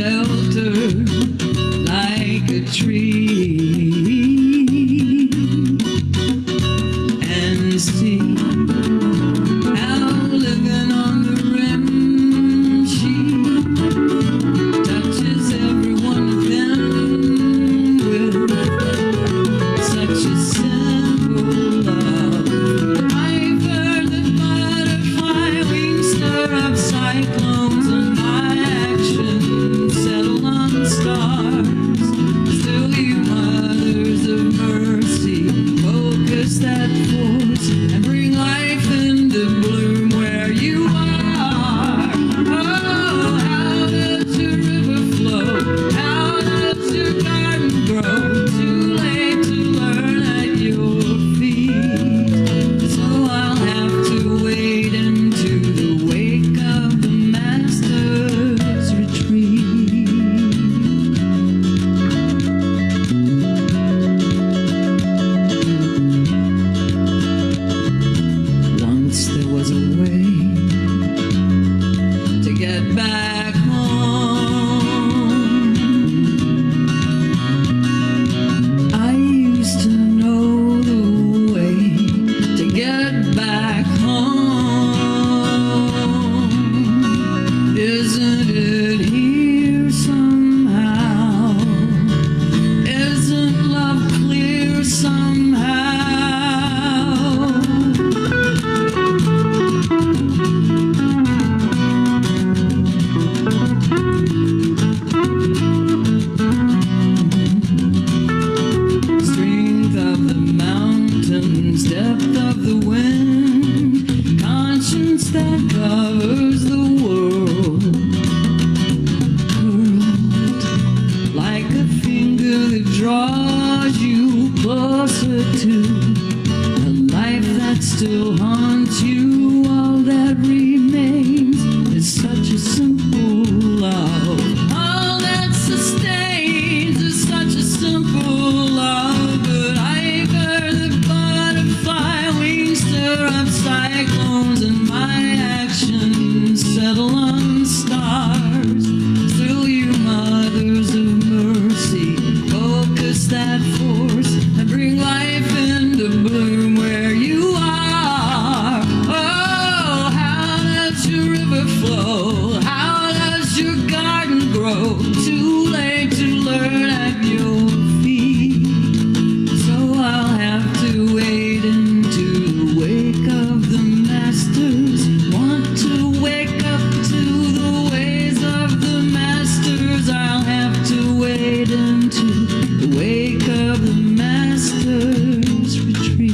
shelter like a tree, and see how living on the rim she touches every one of them with such a simple love. I've heard the butterfly wings stir up cyclones, and my actions settle on stars. Still, you mothers of mercy, focus that force and bring life into bloom where you are. Oh, how does your river flow? How does your garden grow? Too late to learn at your feet. So I'll have to wade into the wake of the master's retreat. Once there was a way to get back home. I used to know the way to get back home. Isn't it here somehow? Isn't love clear somehow? Strength of the mountains, depth of the wind, conscience that covers the world, curled like a finger that draws you closer to a life that still haunts you. All that remains is such a simple love. All that sustains is such a simple love. But I've heard the butterfly wings stir up cyclones, and my actions settle on stars. Still, you mothers of mercy, focus that force and bring life into bloom where you are. Oh, how does your river flow? How does your garden grow? Too late to learn at your feet. So I'll have to wade into the wake of the masters. Want to wake up to the ways of the masters. I'll have to wade into the wake of the master's retreat.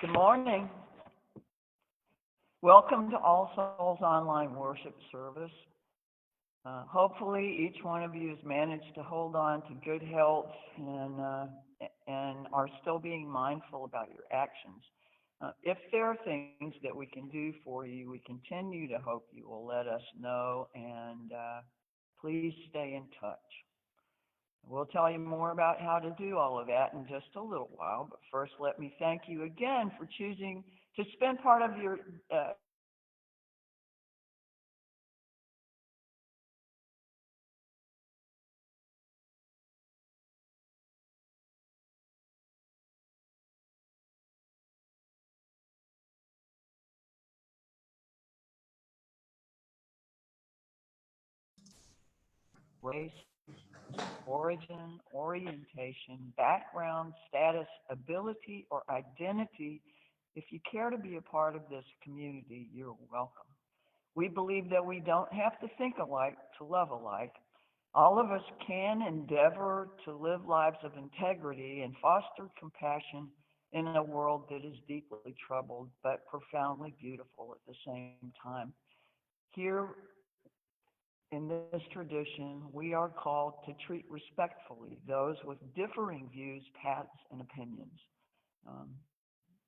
Good morning. Welcome to All Souls Online Worship Service. Hopefully each one of you has managed to hold on to good health and are still being mindful about your actions. If there are things that we can do for you, we continue to hope you will let us know, and please stay in touch. We'll tell you more about how to do all of that in just a little while, but first let me thank you again for choosing to spend part of your race, origin, orientation, background, status, ability, or identity. If you care to be a part of this community, you're welcome. We believe that we don't have to think alike to love alike. All of us can endeavor to live lives of integrity and foster compassion in a world that is deeply troubled but profoundly beautiful at the same time. Here in this tradition, we are called to treat respectfully those with differing views, paths, and opinions.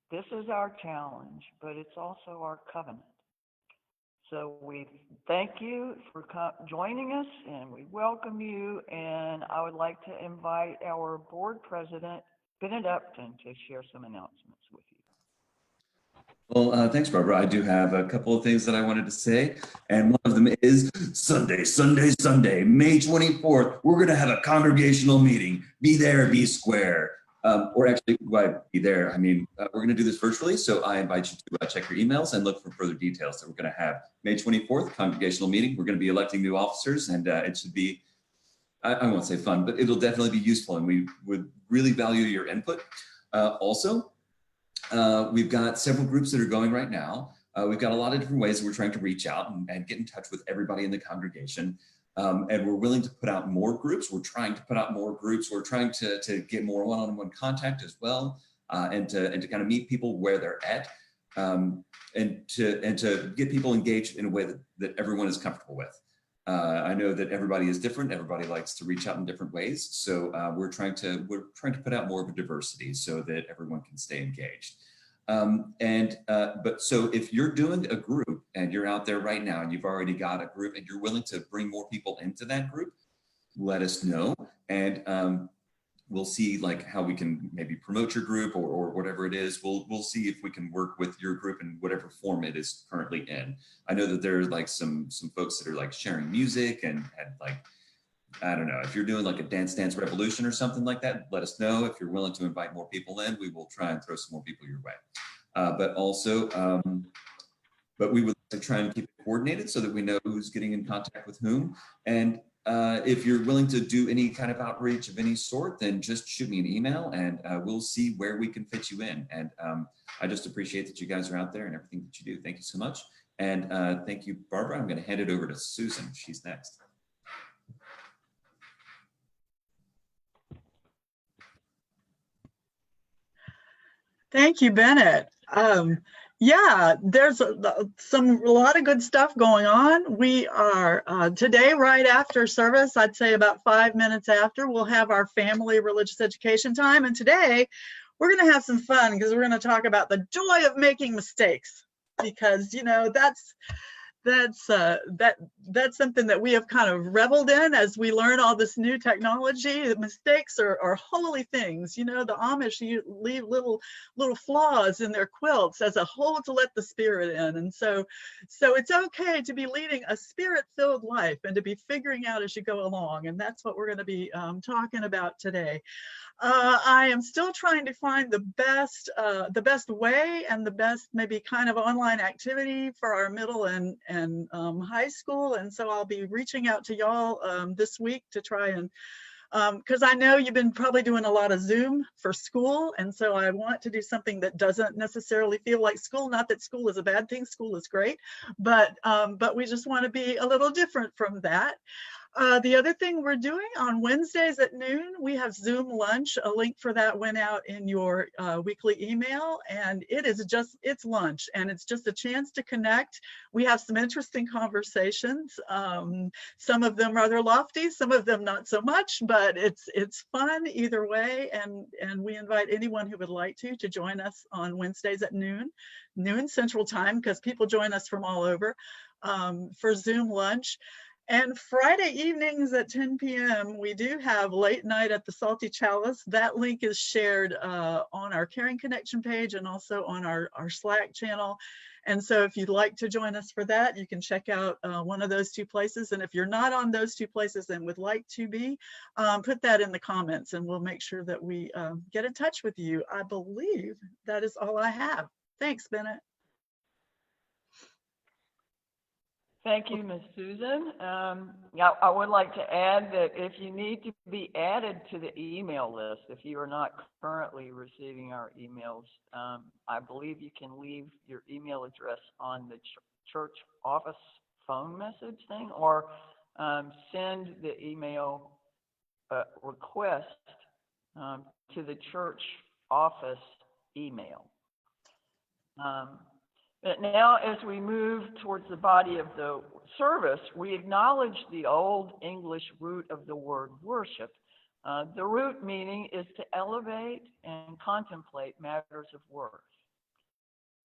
This is our challenge, but it's also our covenant. So we thank you for joining us, and we welcome you. And I would like to invite our board president, Bennett Upton, to share some announcements with you. Well, thanks, Barbara. I do have a couple of things that I wanted to say, and one of them is Sunday, May 24th. We're going to have a congregational meeting. Be there, be square. Or actually, be there. I mean, we're going to do this virtually, so I invite you to check your emails and look for further details that we're going to have. May 24th, congregational meeting. We're going to be electing new officers, and it should be, I won't say fun, but it'll definitely be useful, and we would really value your input. Also, we've got several groups that are going right now. We've got a lot of different ways that we're trying to reach out and get in touch with everybody in the congregation. And we're willing to put out more groups. We're trying to put out more groups. We're trying to get more one-on-one contact as well, and to kind of meet people where they're at, and to get people engaged in a way that everyone is comfortable with. I know that everybody is different. Everybody likes to reach out in different ways. So we're trying to put out more of a diversity so that everyone can stay engaged. But so if you're doing a group and you're out there right now and you've already got a group and you're willing to bring more people into that group, let us know. And we'll see like how we can maybe promote your group or whatever it is. We'll see if we can work with your group in whatever form it is currently in. I know that there's like some folks that are like sharing music and like, I don't know, if you're doing like a Dance Revolution or something like that, let us know. If you're willing to invite more people in, we will try and throw some more people your way. But we would like to try and keep it coordinated so that we know who's getting in contact with whom. And if you're willing to do any kind of outreach of any sort, then just shoot me an email and we'll see where we can fit you in. And I just appreciate that you guys are out there and everything that you do. Thank you so much. And thank you, Barbara. I'm going to hand it over to Susan. She's next. Thank you, Bennett. Yeah, there's a lot of good stuff going on. We are today, right after service, I'd say about 5 minutes after, we'll have our family religious education time. And today we're going to have some fun because we're going to talk about the joy of making mistakes, because, you know, that's something that we have kind of reveled in as we learn all this new technology. The mistakes are holy things. You know, the Amish, you leave little flaws in their quilts as a hole to let the spirit in. And so it's okay to be leading a spirit-filled life and to be figuring out as you go along. And that's what we're going to be talking about today. I am still trying to find the best way and the best maybe kind of online activity for our middle and high school. And so I'll be reaching out to y'all this week to try and, because I know you've been probably doing a lot of Zoom for school. And so I want to do something that doesn't necessarily feel like school. Not that school is a bad thing, school is great, but we just want to be a little different from that. The other thing we're doing on Wednesdays at noon, we have Zoom lunch. A link for that went out in your weekly email, and it's lunch, and it's just a chance to connect. We have some interesting conversations, some of them rather lofty, some of them not so much, but it's fun either way, and we invite anyone who would like to join us on Wednesdays at noon Central Time, because people join us from all over for Zoom lunch. And Friday evenings at 10 p.m., we do have Late Night at the Salty Chalice. That link is shared on our Caring Connection page and also on our Slack channel. And so if you'd like to join us for that, you can check out one of those two places. And if you're not on those two places and would like to be, put that in the comments and we'll make sure that we get in touch with you. I believe that is all I have. Thanks, Bennett. Thank you, Ms. Susan. Yeah, I would like to add that if you need to be added to the email list, if you are not currently receiving our emails, I believe you can leave your email address on the church office phone message thing, or send the email request to the church office email. But now, as we move towards the body of the service, we acknowledge the old English root of the word worship. The root meaning is to elevate and contemplate matters of worth.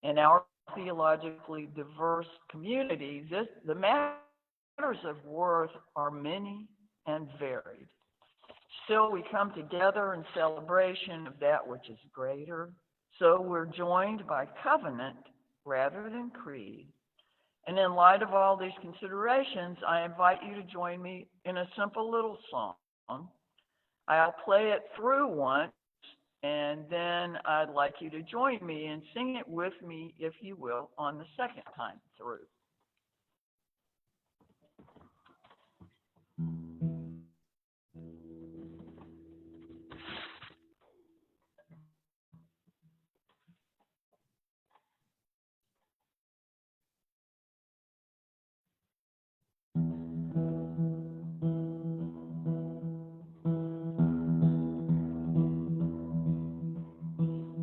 In our theologically diverse community, the matters of worth are many and varied. Still, we come together in celebration of that which is greater. So we're joined by covenant rather than creed. And in light of all these considerations, I invite you to join me in a simple little song. I'll play it through once, and then I'd like you to join me and sing it with me, if you will, on the second time through.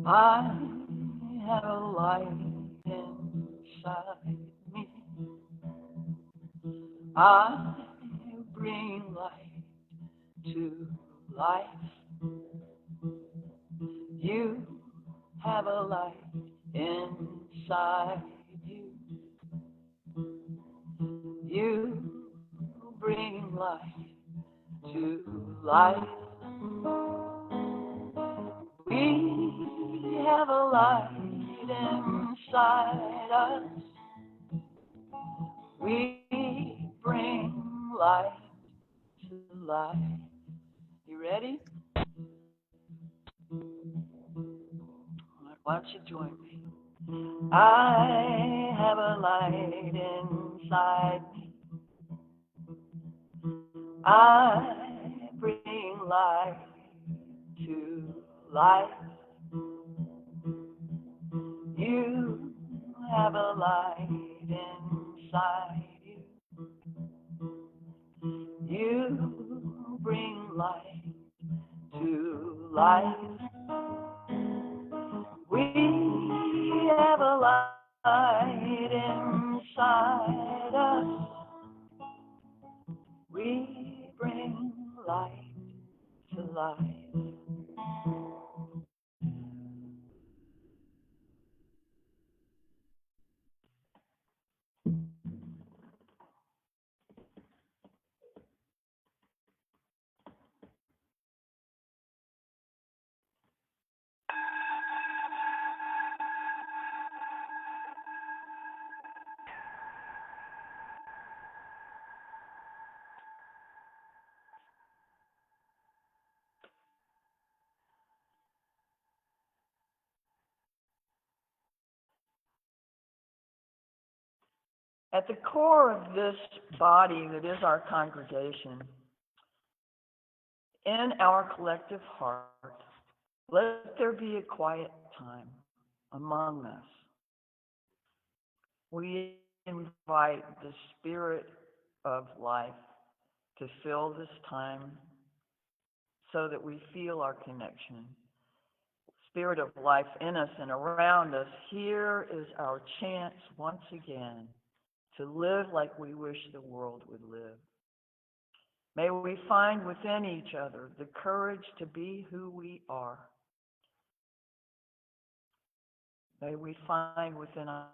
I have a light inside me. I bring light to life. You have a light inside you. You bring light to life. We have a light inside us. We bring light to life. You ready? All right, why don't you join me? I have a light inside me. I bring light to life. You have a light inside you. You bring light to life. We have a light inside us. We bring light to life. At the core of this body that is our congregation, in our collective heart, let there be a quiet time among us. We invite the Spirit of life to fill this time so that we feel our connection. Spirit of life in us and around us, here is our chance once again to live like we wish the world would live. May we find within each other the courage to be who we are. May we find within us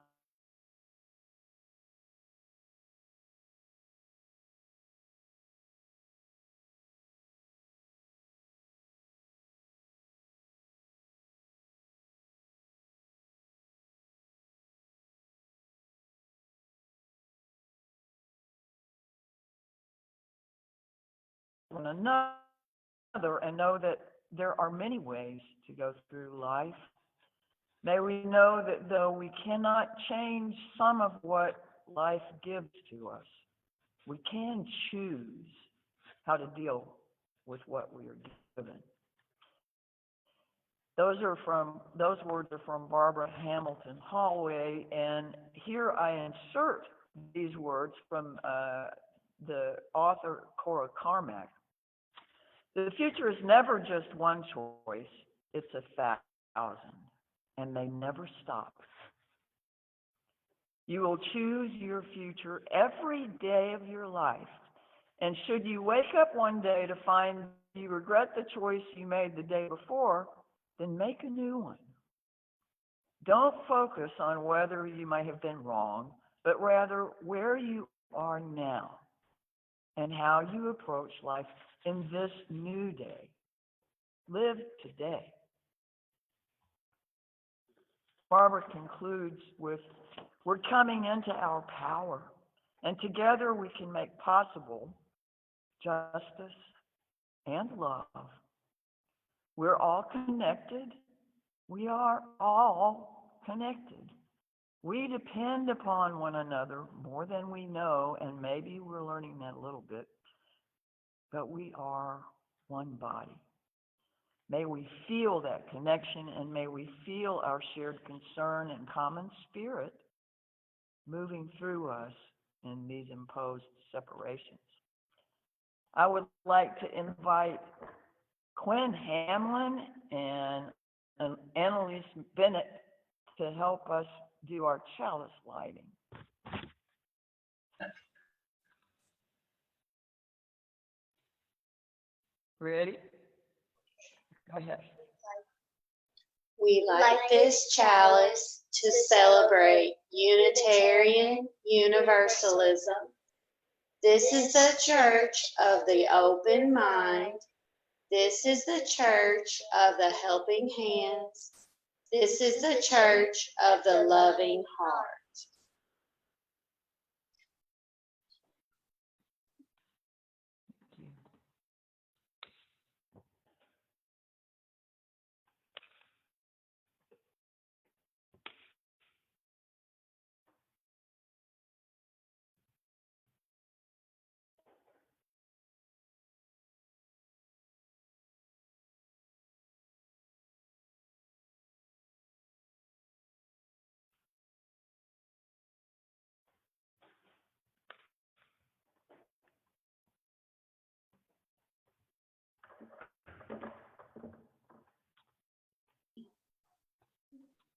one another and know that there are many ways to go through life. May we know that though we cannot change some of what life gives to us, we can choose how to deal with what we are given. Those words are from Barbara Hamilton Holloway, and here I insert these words from the author Cora Carmack. The future is never just one choice, it's 1,000, and they never stop. You will choose your future every day of your life, and should you wake up one day to find you regret the choice you made the day before, then make a new one. Don't focus on whether you may have been wrong, but rather where you are now and how you approach life in this new day. Live today. Barbara concludes with, we're coming into our power, and together we can make possible justice and love. We're all connected. We are all connected. We depend upon one another more than we know, and maybe we're learning that a little bit, but we are one body. May we feel that connection, and may we feel our shared concern and common spirit moving through us in these imposed separations. I would like to invite Quinn Hamlin and Annalise Bennett to help us do our chalice lighting. Ready? Go ahead. We light this chalice to celebrate Unitarian Universalism. This is the church of the open mind. This is the church of the helping hands. This is the church of the loving heart.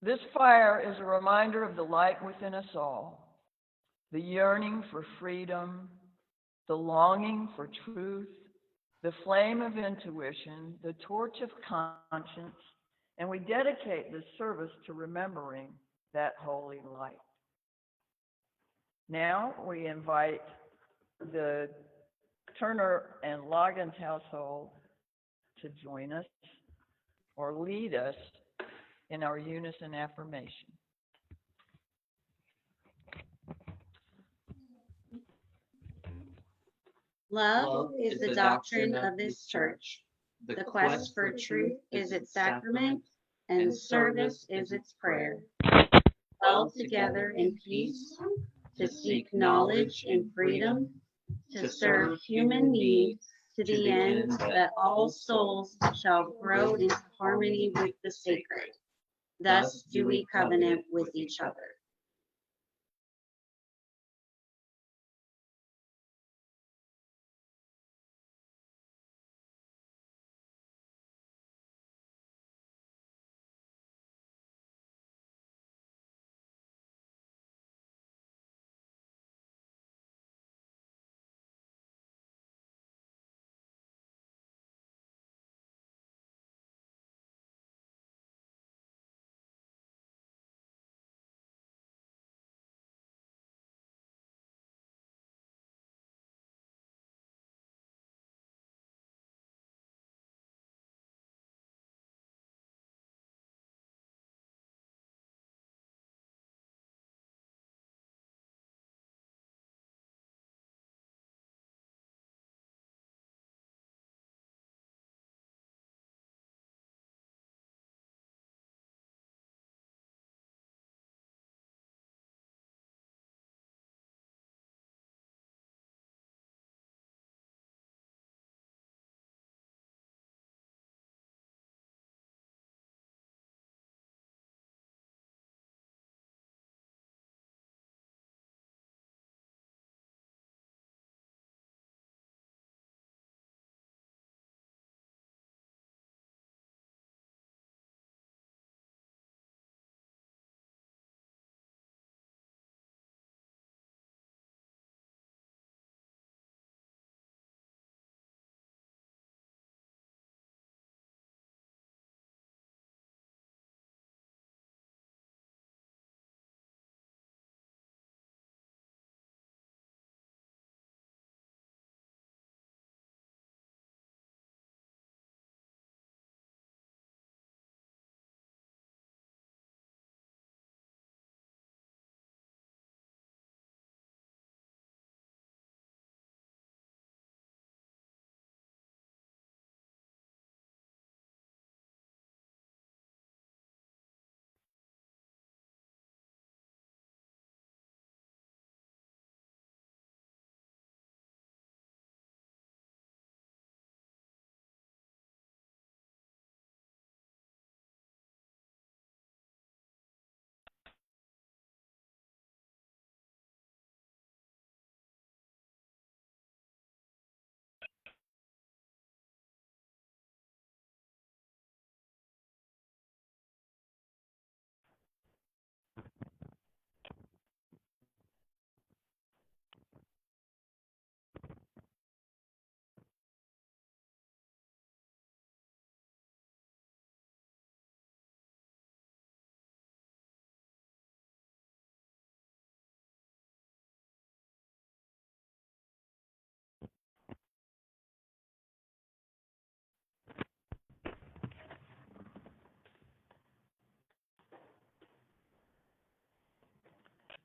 This fire is a reminder of the light within us all, the yearning for freedom, the longing for truth, the flame of intuition, the torch of conscience, and we dedicate this service to remembering that holy light. Now we invite the Turner and Loggins household to join us or lead us in our unison affirmation. Love is the doctrine of this church. The quest for truth is its sacrament, and service is its prayer. Dwell together in peace, to seek knowledge and freedom, to serve human needs, to the end that all souls shall grow into harmony with the sacred. Thus do we covenant with each other.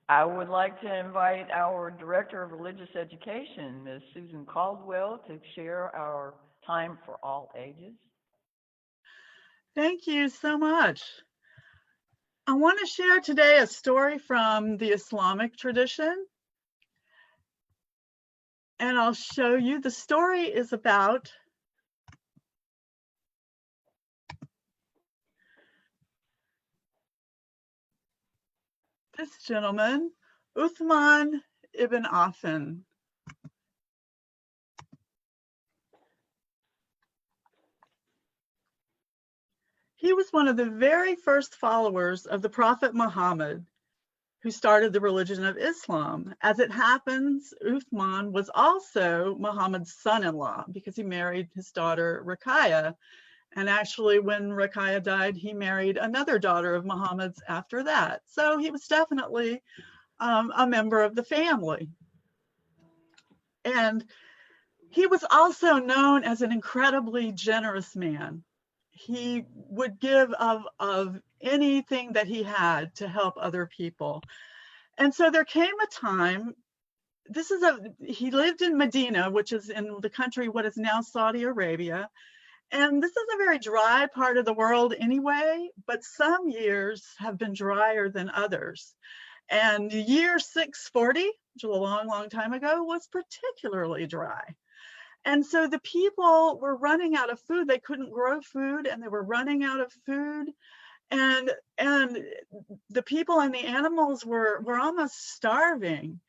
I would like to invite our Director of Religious Education, Ms. Susan Caldwell, to share our time for all ages. Thank you so much. I want to share today a story from the Islamic tradition. And I'll show you. The story is about this gentleman, Uthman ibn Affan. He was one of the very first followers of the Prophet Muhammad, who started the religion of Islam. As it happens, Uthman was also Muhammad's son-in-law because he married his daughter Ruqayya. And actually, when Ruqayya died, he married another daughter of Muhammad's after that. So he was definitely a member of the family. And he was also known as an incredibly generous man. He would give of anything that he had to help other people. And so there came a time, he lived in Medina, which is in the country, what is now Saudi Arabia. And this is a very dry part of the world anyway, but some years have been drier than others. And the year 640, which was a long, long time ago, was particularly dry. And so the people were running out of food. They couldn't grow food and they were running out of food. And the people and the animals were almost starving.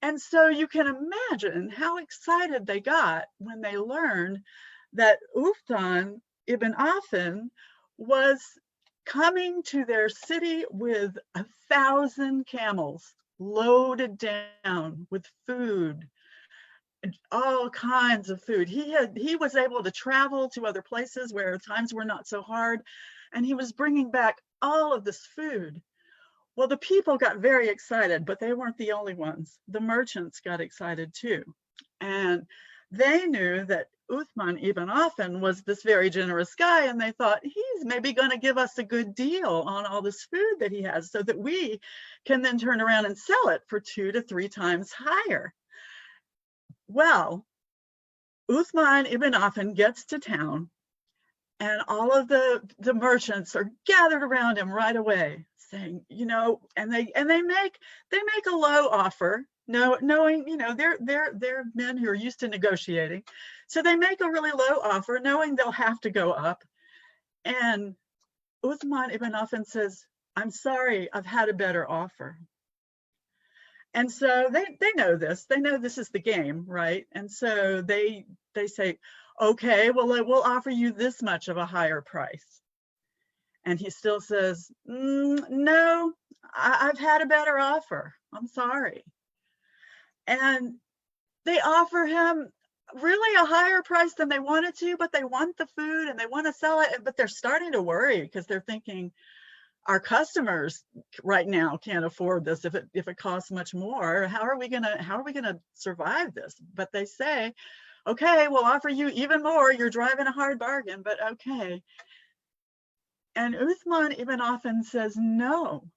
And so you can imagine how excited they got when they learned that Uthman ibn Affan was coming to their city with 1,000 camels loaded down with food, all kinds of food. He was able to travel to other places where times were not so hard, and he was bringing back all of this food. Well, the people got very excited, but they weren't the only ones. The merchants got excited too. And they knew that Uthman ibn Affan was this very generous guy, and they thought he's maybe going to give us a good deal on all this food that he has so that we can then turn around and sell it for 2 to 3 times higher. Well, Uthman ibn Affan gets to town, and all of the merchants are gathered around him right away, saying, and they make a low offer, knowing, they're men who are used to negotiating. So they make a really low offer, knowing they'll have to go up. And Uthman ibn Affan says, "I'm sorry, I've had a better offer." And so they know this. They know this is the game, right? And so they say, "Okay, well, we'll offer you this much of a higher price." And he still says, "No, I've had a better offer. I'm sorry." And they offer him really a higher price than they wanted to, but they want the food and they want to sell it. But they're starting to worry because they're thinking, our customers right now can't afford this if it costs much more. How are we gonna survive this? But they say, "Okay, we'll offer you even more. You're driving a hard bargain, but okay." And Uthman ibn Affan says, "No,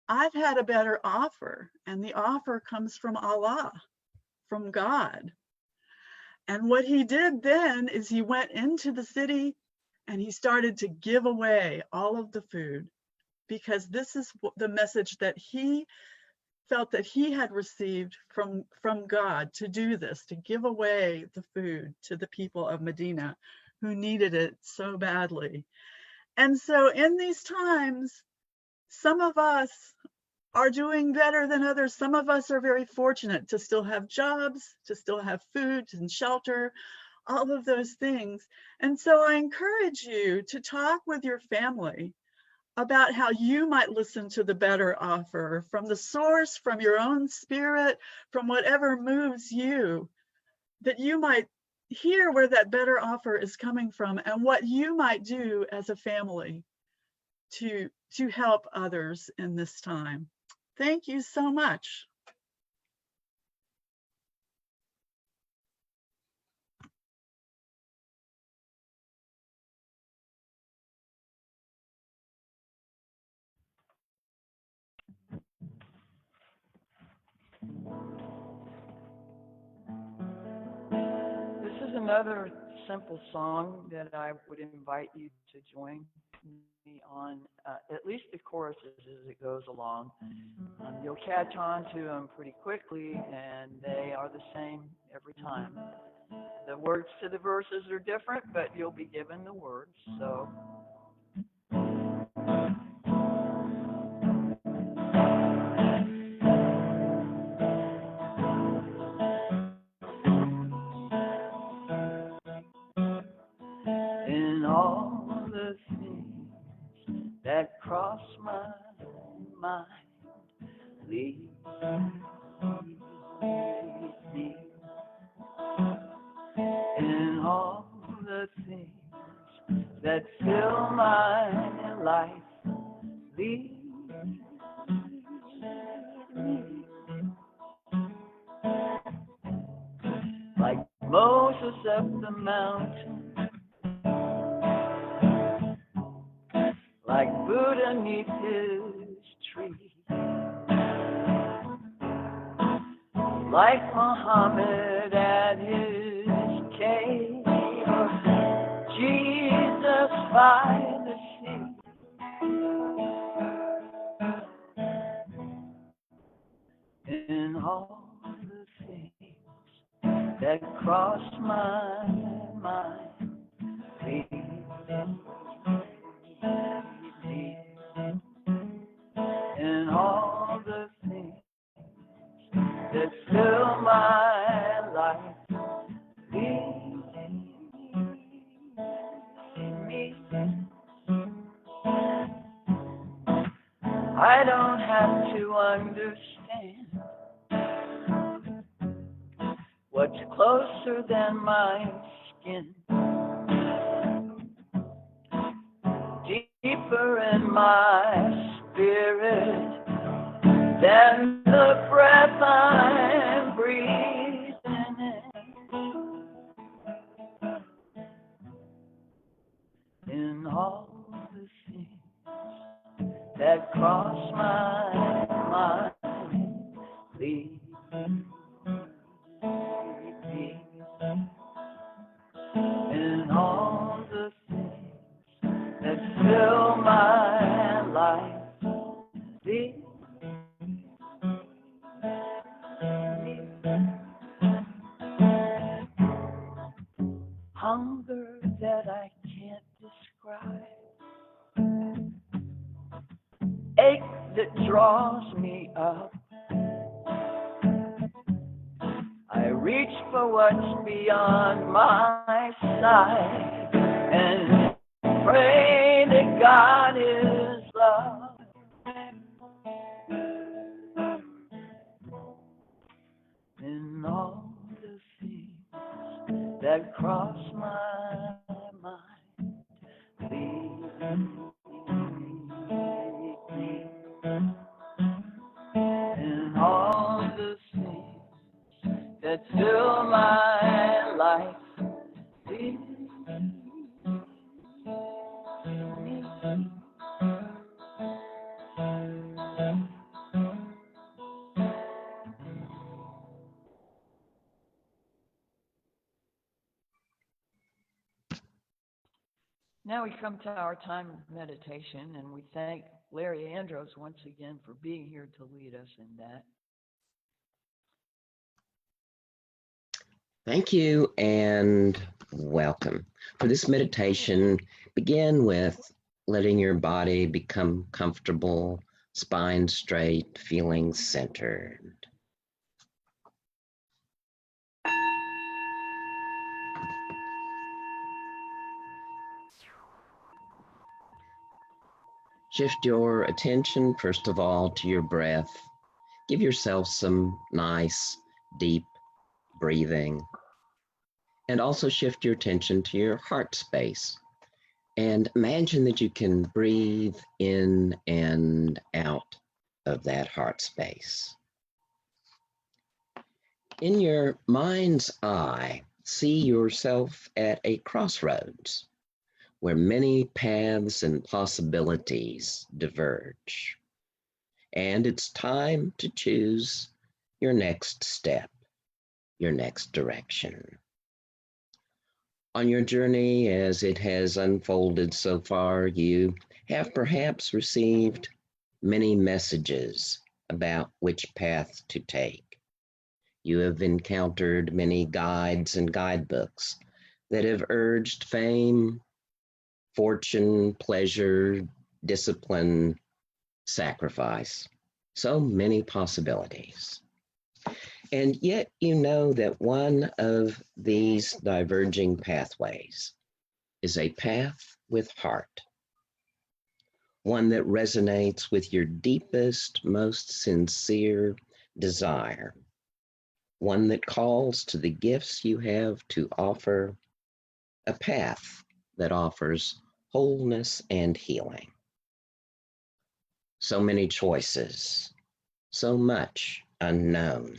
I've had a better offer, and the offer comes from Allah, from God." And what he did then is he went into the city and he started to give away all of the food, because this is the message that he felt that he had received from God, to do this, to give away the food to the people of Medina who needed it so badly. And so in these times, some of us are doing better than others. Some of us are very fortunate to still have jobs, to still have food and shelter, all of those things. And so I encourage you to talk with your family about how you might listen to the better offer from the source, from your own spirit, from whatever moves you, that you might hear where that better offer is coming from and what you might do as a family to help others in this time. Thank you so much. another simple song that I would invite you to join me on, at least the choruses as it goes along. You'll catch on to them pretty quickly, and they are the same every time. The words to the verses are different, but you'll be given the words. So in all the things that cross my mind, lead me. In all the things that fill my life, lead me. Like Moses up the mountain, like Buddha 'neath his tree, like Muhammad at his cave, or Jesus by the sea. In all the things that cross my mind, lead me. In all the things that fill my life, lead me. I don't have to understand what's closer than my skin, deeper in my spirit than the breath I'm breathing in. In all the things that cross my mind, lead me. In all the things that fill my life, lead me. Hunger that I can't describe, ache that draws me up. I reach for what's beyond my sight and pray that God is love. In all the things that cross my mind, lead me. In all the things that fill my life, lead me. Now we come to our time of meditation, and we thank Larry Andros once again for being here to lead us in that. Thank you and welcome. For this meditation, begin with letting your body become comfortable, spine straight, feeling centered. Shift your attention, first of all, to your breath. Give yourself some nice, deep breathing. And also shift your attention to your heart space. And imagine that you can breathe in and out of that heart space. In your mind's eye, see yourself at a crossroads where many paths and possibilities diverge. And it's time to choose your next step, your next direction. On your journey, as it has unfolded so far, you have perhaps received many messages about which path to take. You have encountered many guides and guidebooks that have urged fame, fortune, pleasure, discipline, sacrifice. So many possibilities. And yet you know that one of these diverging pathways is a path with heart, one that resonates with your deepest, most sincere desire, one that calls to the gifts you have to offer, a path that offers wholeness and healing. So many choices, so much unknown.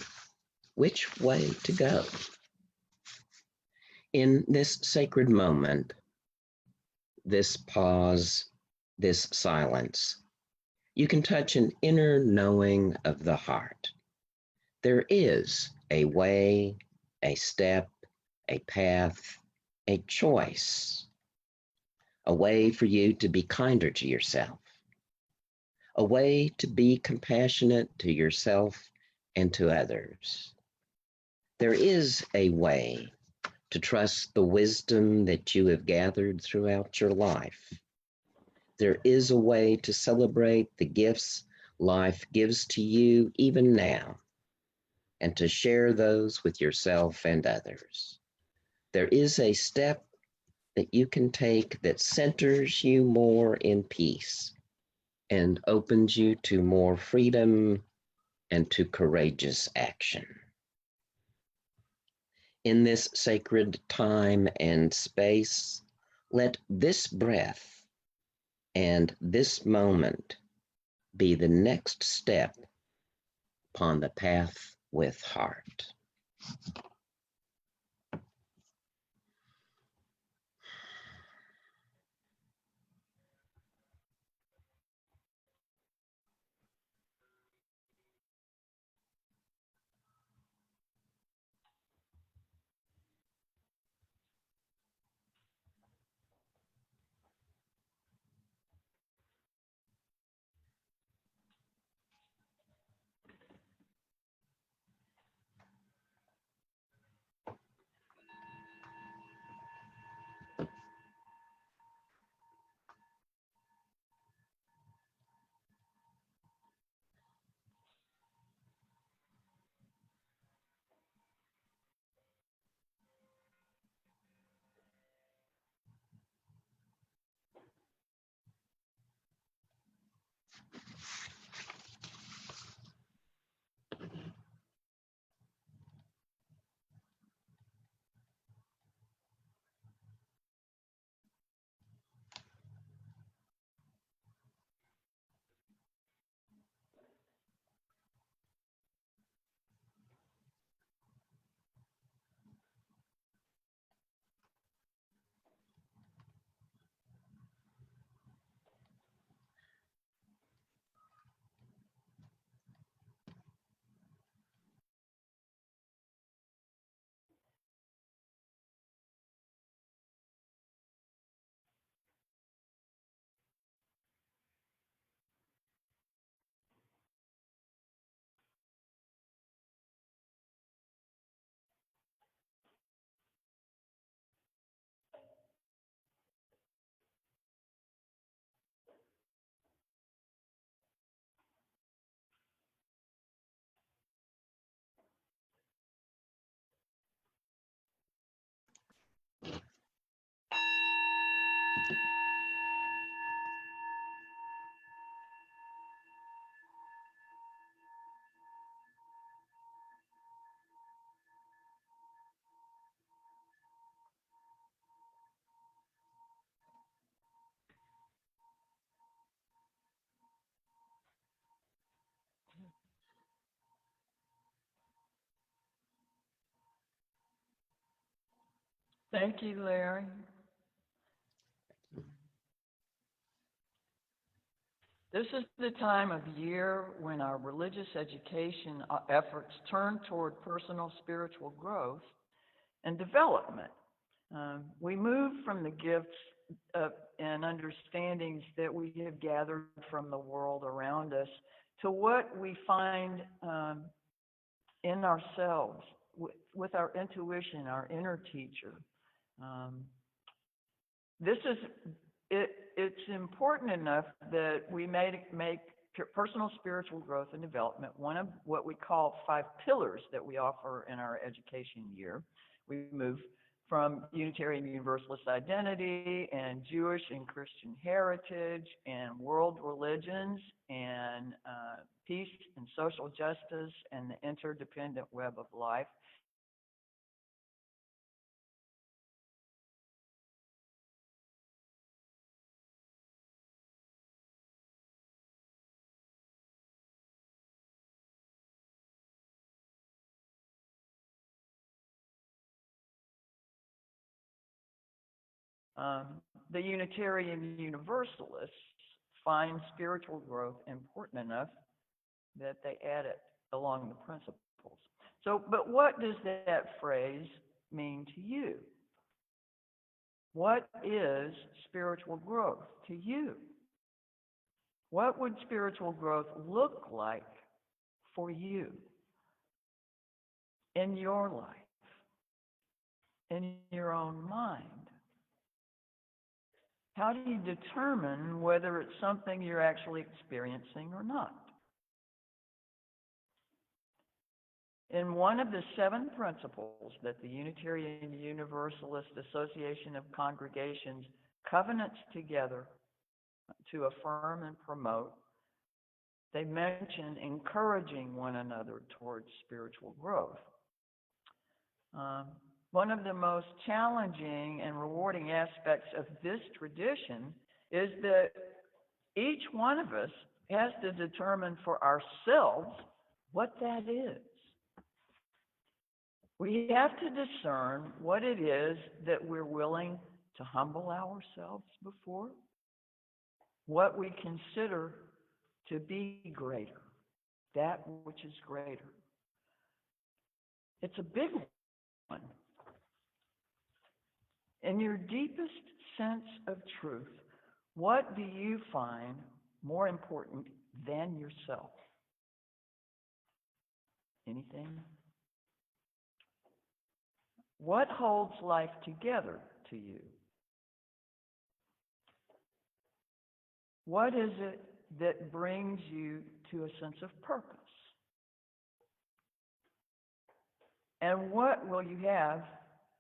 Which way to go? In this sacred moment, this pause, this silence, you can touch an inner knowing of the heart. There is a way, a step, a path, a choice, a way for you to be kinder to yourself, a way to be compassionate to yourself and to others. There is a way to trust the wisdom that you have gathered throughout your life. There is a way to celebrate the gifts life gives to you even now, and to share those with yourself and others. There is a step that you can take that centers you more in peace and opens you to more freedom and to courageous action. In this sacred time and space, let this breath and this moment be the next step upon the path with heart. Thank you, Larry. This is the time of year when our religious education efforts turn toward personal spiritual growth and development. We move from the gifts and understandings that we have gathered from the world around us to what we find in ourselves with our intuition, our inner teacher. It's important enough that we make personal spiritual growth and development one of what we call 5 pillars that we offer in our education year. We move from Unitarian Universalist identity and Jewish and Christian heritage and world religions and peace and social justice and the interdependent web of life. The Unitarian Universalists find spiritual growth important enough that they add it along the principles. So, but what does that phrase mean to you? What is spiritual growth to you? What would spiritual growth look like for you in your life, in your own mind? How do you determine whether it's something you're actually experiencing or not? In one of the 7 principles that the Unitarian Universalist Association of Congregations covenants together to affirm and promote, they mention encouraging one another towards spiritual growth. One of the most challenging and rewarding aspects of this tradition is that each one of us has to determine for ourselves what that is. We have to discern what it is that we're willing to humble ourselves before, what we consider to be greater, that which is greater. It's a big one. In your deepest sense of truth, what do you find more important than yourself? Anything? What holds life together to you? What is it that brings you to a sense of purpose? And what will you have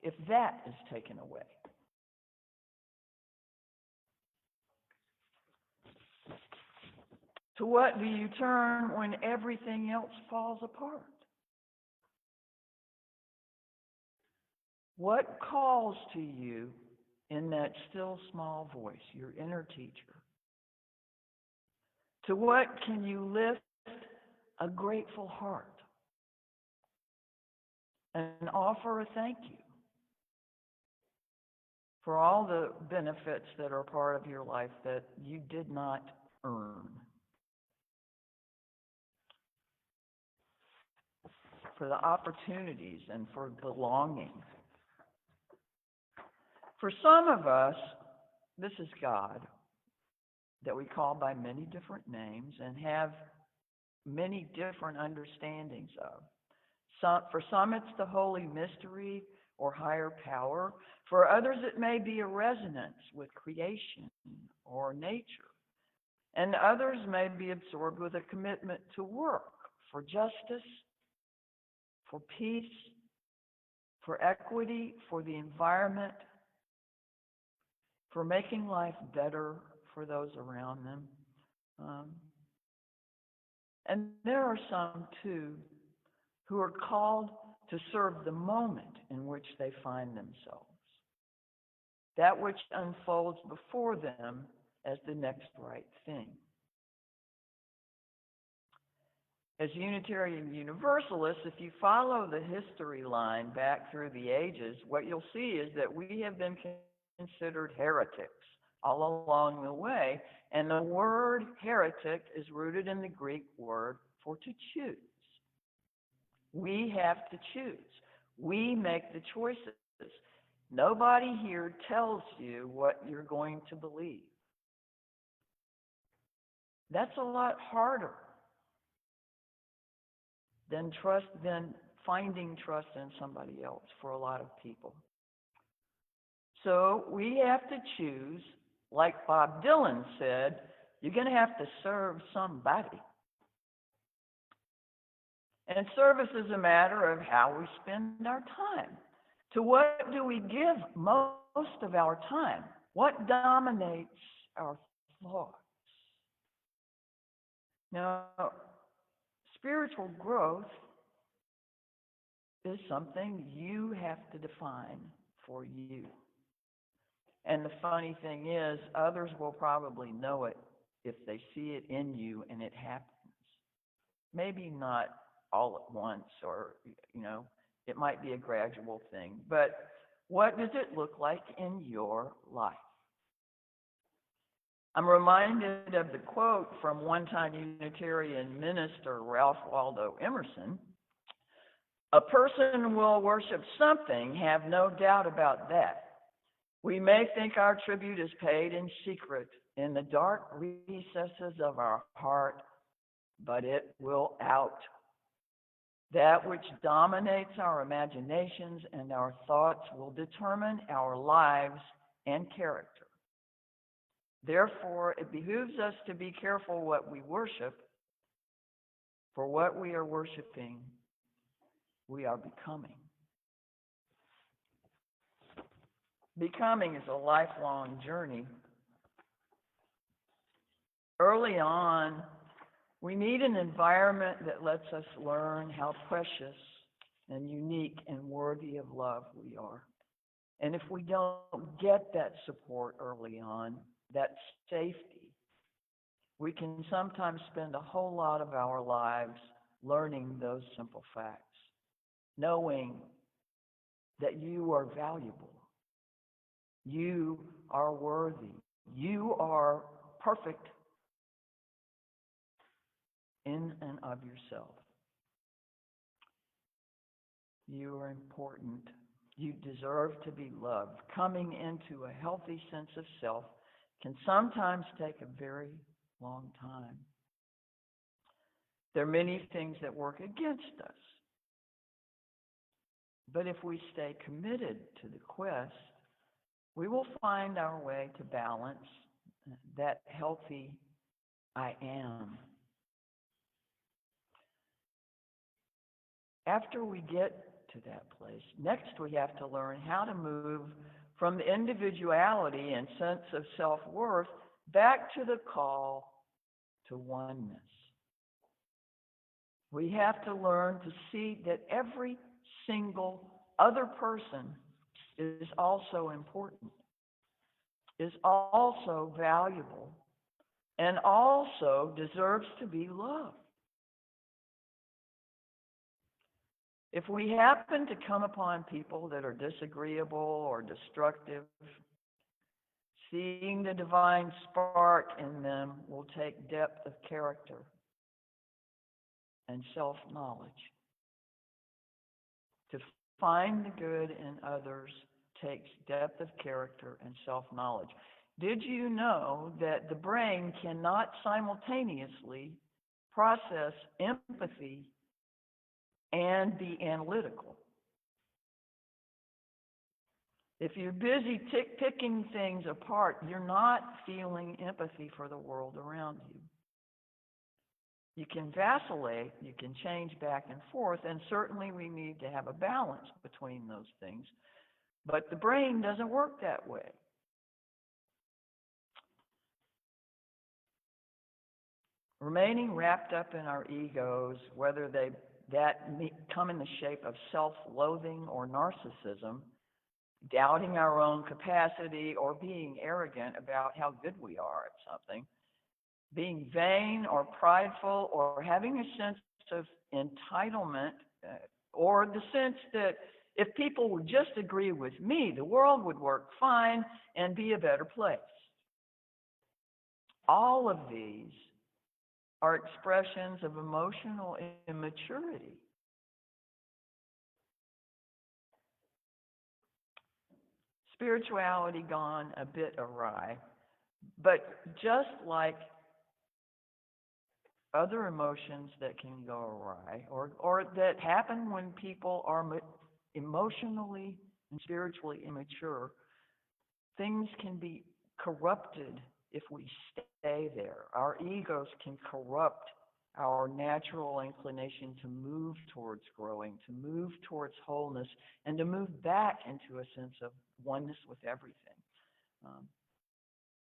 if that is taken away? To what do you turn when everything else falls apart? What calls to you in that still small voice, your inner teacher? To what can you lift a grateful heart and offer a thank you for all the benefits that are part of your life that you did not earn? For the opportunities and for the longing. For some of us, this is God that we call by many different names and have many different understandings of. For some, it's the holy mystery or higher power. For others, it may be a resonance with creation or nature. And others may be absorbed with a commitment to work for justice, for peace, for equity, for the environment, for making life better for those around them. And there are some, too, who are called to serve the moment in which they find themselves, that which unfolds before them as the next right thing. As Unitarian Universalists, if you follow the history line back through the ages, what you'll see is that we have been considered heretics all along the way. And the word heretic is rooted in the Greek word for to choose. We have to choose. We make the choices. Nobody here tells you what you're going to believe. That's a lot harder than finding trust in somebody else for a lot of people. So we have to choose, like Bob Dylan said, you're going to have to serve somebody. And service is a matter of how we spend our time. To what do we give most of our time? What dominates our thoughts? Now, spiritual growth is something you have to define for you. And the funny thing is, others will probably know it if they see it in you and it happens. Maybe not all at once, or, it might be a gradual thing. But what does it look like in your life? I'm reminded of the quote from one-time Unitarian minister Ralph Waldo Emerson. A person will worship something, have no doubt about that. We may think our tribute is paid in secret in the dark recesses of our heart, but it will out. That which dominates our imaginations and our thoughts will determine our lives and character. Therefore, it behooves us to be careful what we worship, for what we are worshiping, we are becoming. Becoming is a lifelong journey. Early on, we need an environment that lets us learn how precious and unique and worthy of love we are. And if we don't get that support early on, that safety, we can sometimes spend a whole lot of our lives learning those simple facts, knowing that you are valuable, you are worthy, you are perfect in and of yourself. You are important. You deserve to be loved. Coming into a healthy sense of self can sometimes take a very long time. There are many things that work against us. But if we stay committed to the quest, we will find our way to balance, that healthy I am. After we get to that place, next we have to learn how to move from the individuality and sense of self-worth back to the call to oneness. We have to learn to see that every single other person is also important, is also valuable, and also deserves to be loved. If we happen to come upon people that are disagreeable or destructive, seeing the divine spark in them will take depth of character and self-knowledge. To find the good in others takes depth of character and self-knowledge. Did you know that the brain cannot simultaneously process empathy and be analytical? If you're busy picking things apart, you're not feeling empathy for the world around you. You can vacillate, you can change back and forth, and certainly we need to have a balance between those things. But the brain doesn't work that way. Remaining wrapped up in our egos, whether that come in the shape of self-loathing or narcissism, doubting our own capacity or being arrogant about how good we are at something, being vain or prideful or having a sense of entitlement or the sense that if people would just agree with me, the world would work fine and be a better place. All of these are expressions of emotional immaturity. spirituality gone a bit awry. But just like other emotions that can go awry, or that happen when people are emotionally and spiritually immature, things can be corrupted if we stay there. Our egos can corrupt our natural inclination to move towards growing, to move towards wholeness, and to move back into a sense of oneness with everything.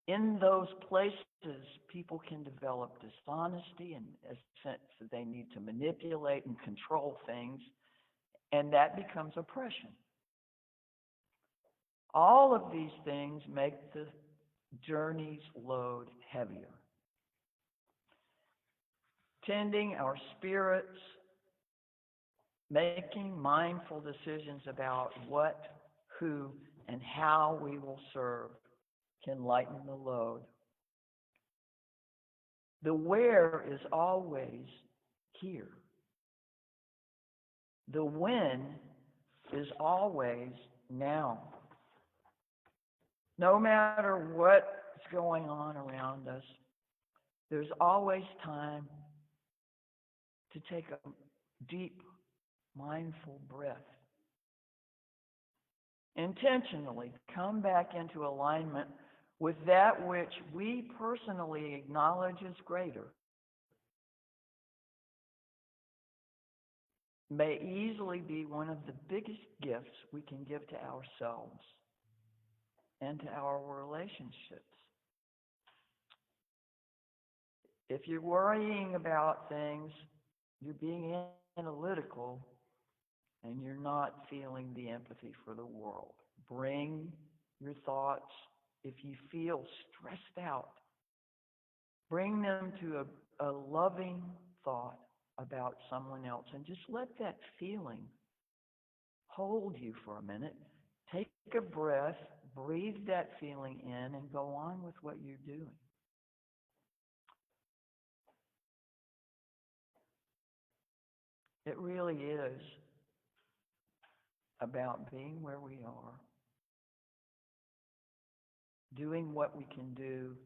In those places, people can develop dishonesty and a sense that they need to manipulate and control things, and that becomes oppression. All of these things make the journey's load heavier. Tending our spirits, making mindful decisions about what, who, and how we will serve can lighten the load. The where is always here. The when is always now. No matter what's going on around us, there's always time to take a deep, mindful breath. Intentionally come back into alignment with that which we personally acknowledge as greater. May easily be one of the biggest gifts we can give to ourselves and to our relationships. If you're worrying about things, you're being analytical, and you're not feeling the empathy for the world. Bring your thoughts, if you feel stressed out, bring them to a loving thought about someone else, and just let that feeling hold you for a minute. Take a breath, breathe that feeling in, and go on with what you're doing. It really is about being where we are, doing what we can do,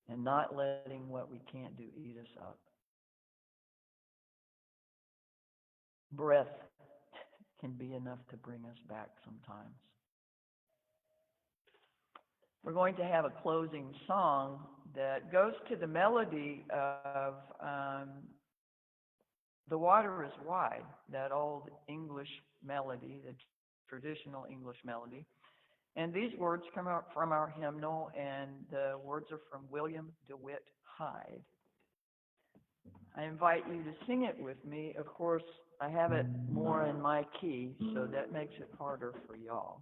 and not letting what we can't do eat us up. Breath can be enough to bring us back sometimes. We're going to have a closing song that goes to the melody of The Water is Wide, that old English melody, the traditional English melody. And these words come out from our hymnal, and the words are from William DeWitt Hyde. I invite you to sing it with me. Of course, I have it more in my key, so that makes it harder for y'all.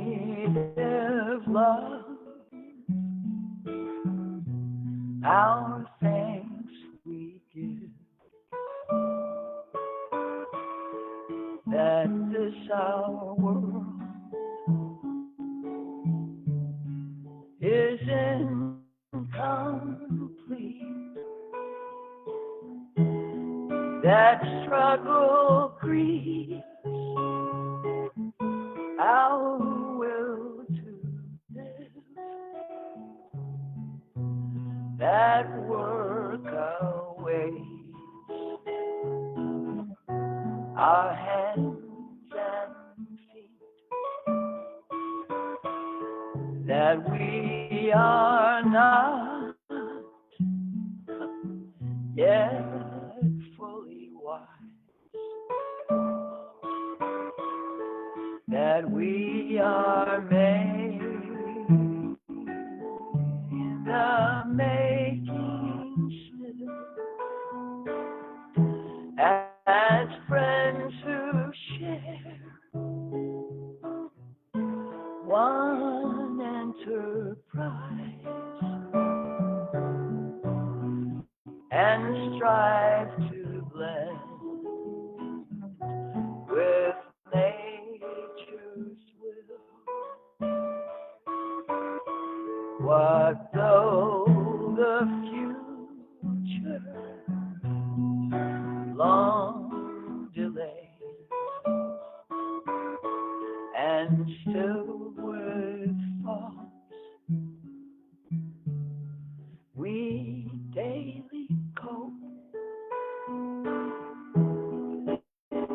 Creative love, our thanks we give, that this our world is incomplete, that struggle grieves our will to live, that work awaits our hands and feet, that we are not yet fully wise, that we are made in the making still, as friends who share one and strive to blend with nature's will. What though the future long delayed and still with thoughts we daily cope?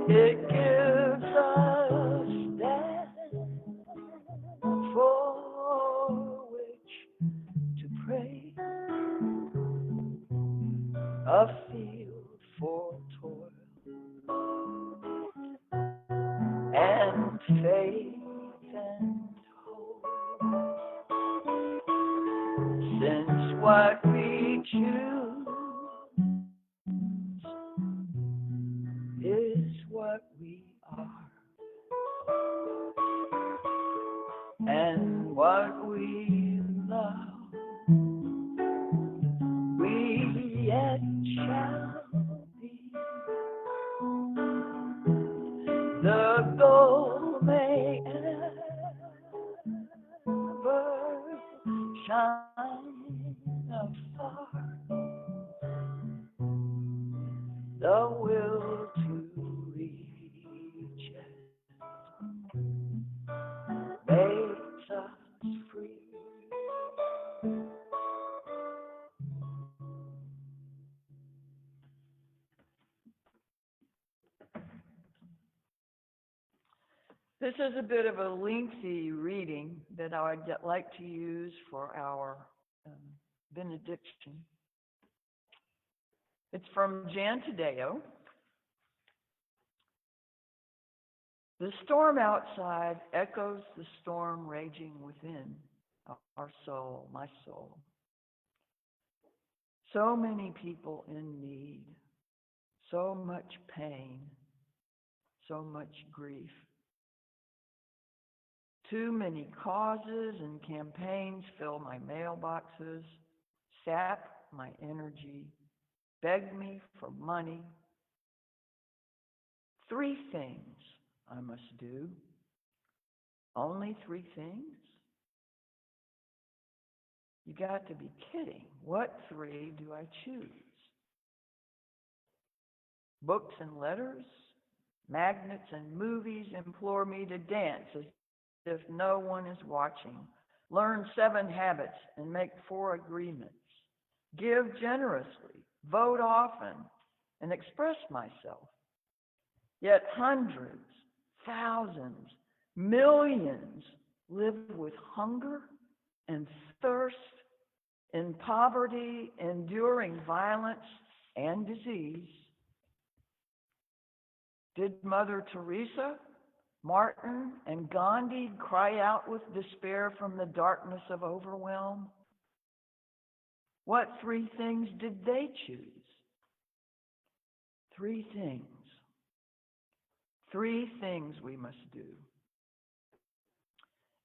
It gives us that for which to pray, a field for toil and faith and hope. Since what we choose is what we are, and what we love, we yet shall be. The goal may ever shine afar, the will to reach it makes us free. This is a bit of a lengthy reading that I'd like to use for our benediction. It's from Jan Tadeo. The storm outside echoes the storm raging within our soul, my soul. So many people in need, so much pain, so much grief. Too many causes and campaigns fill my mailboxes, sap my energy, beg me for money. 3 things I must do. Only 3 things? You got to be kidding. What 3 do I choose? Books and letters, magnets and movies implore me to dance as if no one is watching, learn 7 habits and make 4 agreements, give generously, vote often, and express myself. Yet hundreds, thousands, millions live with hunger and thirst, in poverty, enduring violence and disease. Did Mother Teresa, Martin, and Gandhi cry out with despair from the darkness of overwhelm? What 3 things did they choose? 3 things. 3 things we must do.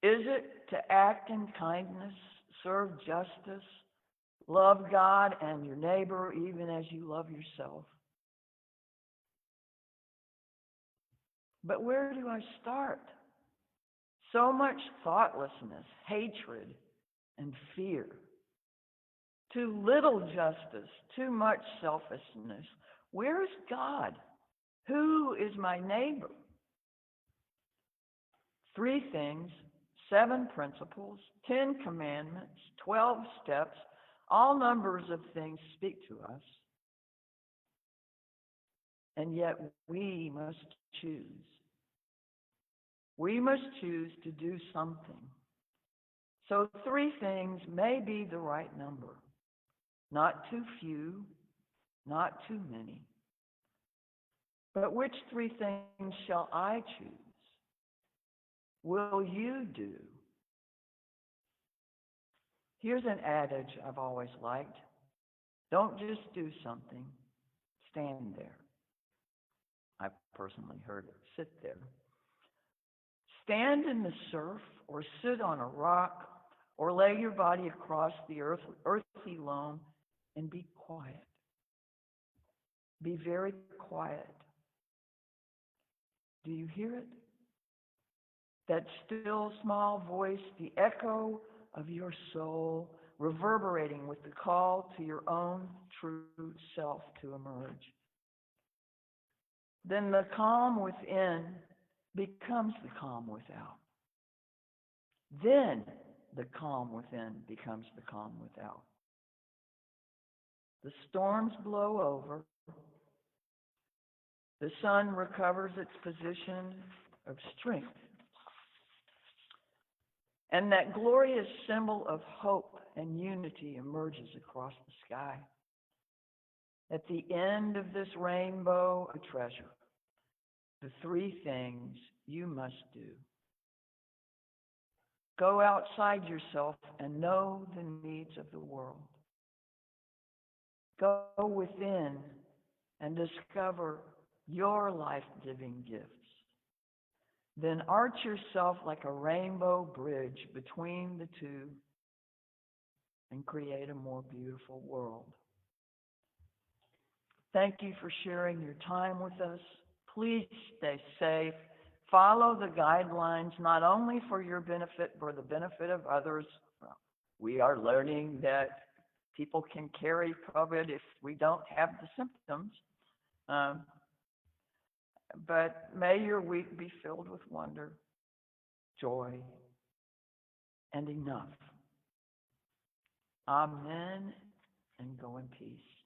Is it to act in kindness, serve justice, love God and your neighbor even as you love yourself? But where do I start? So much thoughtlessness, hatred, and fear. Too little justice, too much selfishness. Where's God? Who is my neighbor? 3 things, 7 principles, 10 commandments, 12 steps, all numbers of things speak to us. And yet we must choose. We must choose to do something. So 3 things may be the right number. Not too few, not too many. But which 3 things shall I choose? Will you do? Here's an adage I've always liked. Don't just do something, stand there. I've personally heard it, sit there. Stand in the surf or sit on a rock or lay your body across the earthy loam and be quiet. Be very quiet. Do you hear it? That still small voice, the echo of your soul, reverberating with the call to your own true self to emerge. Then the calm within becomes the calm without. Then the calm within becomes the calm without. The storms blow over. The sun recovers its position of strength. And that glorious symbol of hope and unity emerges across the sky. At the end of this rainbow, a treasure. The three things you must do. Go outside yourself and know the needs of the world. Go within and discover your life-giving gifts. Then arch yourself like a rainbow bridge between the two and create a more beautiful world. Thank you for sharing your time with us. Please stay safe. Follow the guidelines, not only for your benefit, but for the benefit of others. We are learning that people can carry COVID if we don't have the symptoms. But may your week be filled with wonder, joy, and enough. Amen, and go in peace.